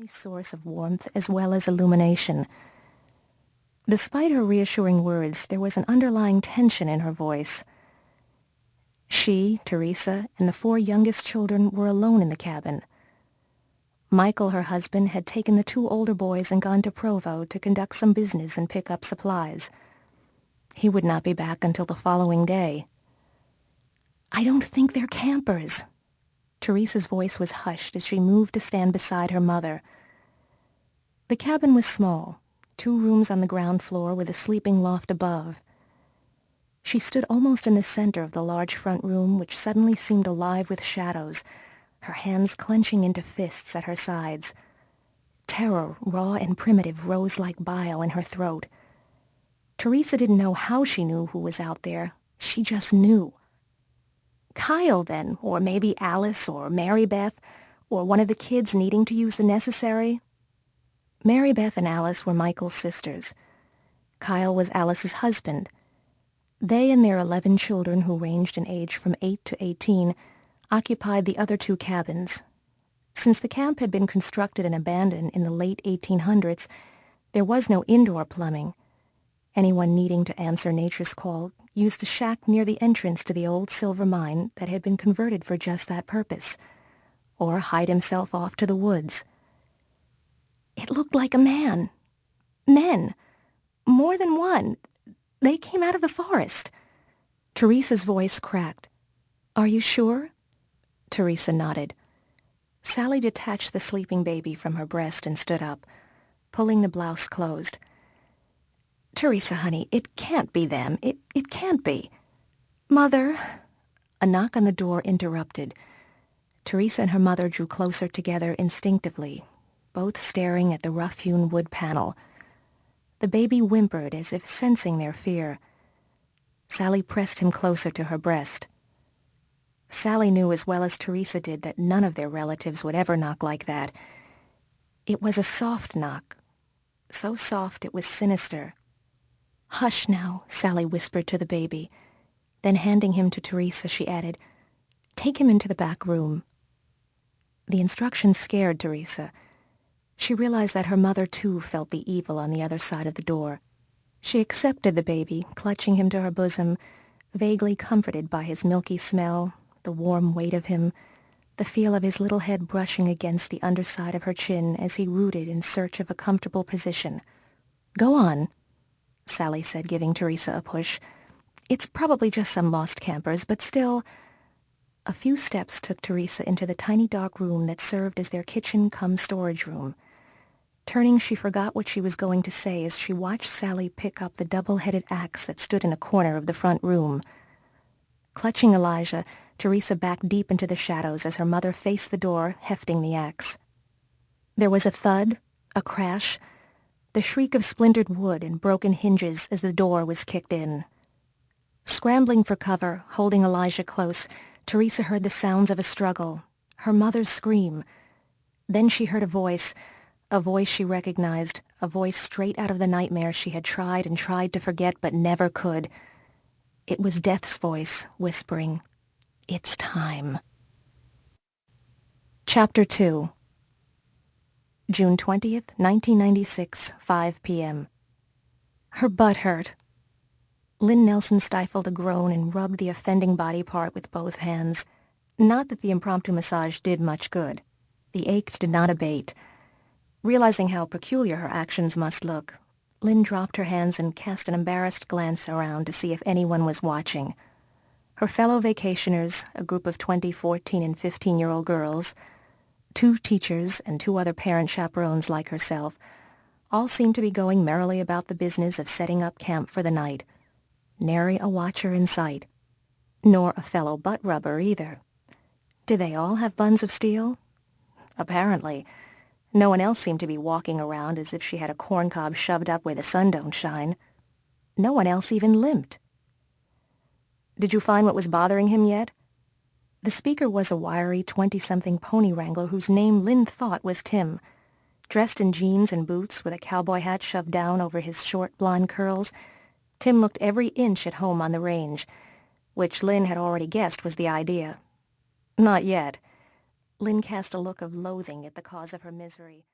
only source of warmth as well as illumination. Despite her reassuring words, there was an underlying tension in her voice. She, Teresa, and the 4 youngest children were alone in the cabin. Michael, her husband, had taken the 2 older boys and gone to Provo to conduct some business and pick up supplies. He would not be back until the following day. "I don't think they're campers." Teresa's voice was hushed as she moved to stand beside her mother. The cabin was small, 2 rooms on the ground floor with a sleeping loft above. She stood almost in the center of the large front room, which suddenly seemed alive with shadows, her hands clenching into fists at her sides. Terror, raw and primitive, rose like bile in her throat. Teresa didn't know how she knew who was out there. She just knew. Kyle, then, or maybe Alice or Mary Beth, or one of the kids needing to use the necessary. Mary Beth and Alice were Michael's sisters. Kyle was Alice's husband. They and their 11 children, who ranged in age from 8 to 18, occupied the other 2 cabins. Since the camp had been constructed and abandoned in the late 1800s, there was no indoor plumbing. Anyone needing to answer nature's call used a shack near the entrance to the old silver mine that had been converted for just that purpose, or hide himself off to the woods. It looked like a man. Men. More than one. They came out of the forest. Teresa's voice cracked. "Are you sure?" Teresa nodded. Sally detached the sleeping baby from her breast and stood up, pulling the blouse closed. "Teresa, honey, it can't be them. It can't be." "Mother." A knock on the door interrupted. Teresa and her mother drew closer together instinctively, both staring at the rough-hewn wood panel. The baby whimpered as if sensing their fear. Sally pressed him closer to her breast. Sally knew as well as Teresa did that none of their relatives would ever knock like that. It was a soft knock, so soft it was sinister. "Hush now," Sally whispered to the baby. Then handing him to Teresa, she added, "Take him into the back room." The instructions scared Teresa. She realized that her mother, too, felt the evil on the other side of the door. She accepted the baby, clutching him to her bosom, vaguely comforted by his milky smell, the warm weight of him, the feel of his little head brushing against the underside of her chin as he rooted in search of a comfortable position. "Go on," Sally said, giving Teresa a push. "It's probably just some lost campers, but still—" A few steps took Teresa into the tiny dark room that served as their kitchen-cum-storage room. Turning, she forgot what she was going to say as she watched Sally pick up the double-headed axe that stood in a corner of the front room. Clutching Elijah, Teresa backed deep into the shadows as her mother faced the door, hefting the axe. There was a thud, a crash, the shriek of splintered wood and broken hinges as the door was kicked in. Scrambling for cover, holding Elijah close, Teresa heard the sounds of a struggle, her mother's scream. Then she heard a voice she recognized, a voice straight out of the nightmare she had tried and tried to forget but never could. It was Death's voice, whispering, "It's time." Chapter 2. June 20th, 1996, 5 p.m. Her butt hurt. Lynn Nelson stifled a groan and rubbed the offending body part with both hands. Not that the impromptu massage did much good. The ache did not abate. Realizing how peculiar her actions must look, Lynn dropped her hands and cast an embarrassed glance around to see if anyone was watching. Her fellow vacationers, a group of 20, 14, and 15-year-old girls, 2 teachers, and 2 other parent chaperones like herself, all seemed to be going merrily about the business of setting up camp for the night. Nary a watcher in sight. Nor a fellow butt-rubber, either. Did they all have buns of steel? Apparently. No one else seemed to be walking around as if she had a corncob shoved up where the sun don't shine. No one else even limped. "Did you find what was bothering him yet?" The speaker was a wiry 20-something pony wrangler whose name Lynn thought was Tim. Dressed in jeans and boots with a cowboy hat shoved down over his short blonde curls, Tim looked every inch at home on the range, which Lynn had already guessed was the idea. Not yet. Lynn cast a look of loathing at the cause of her misery.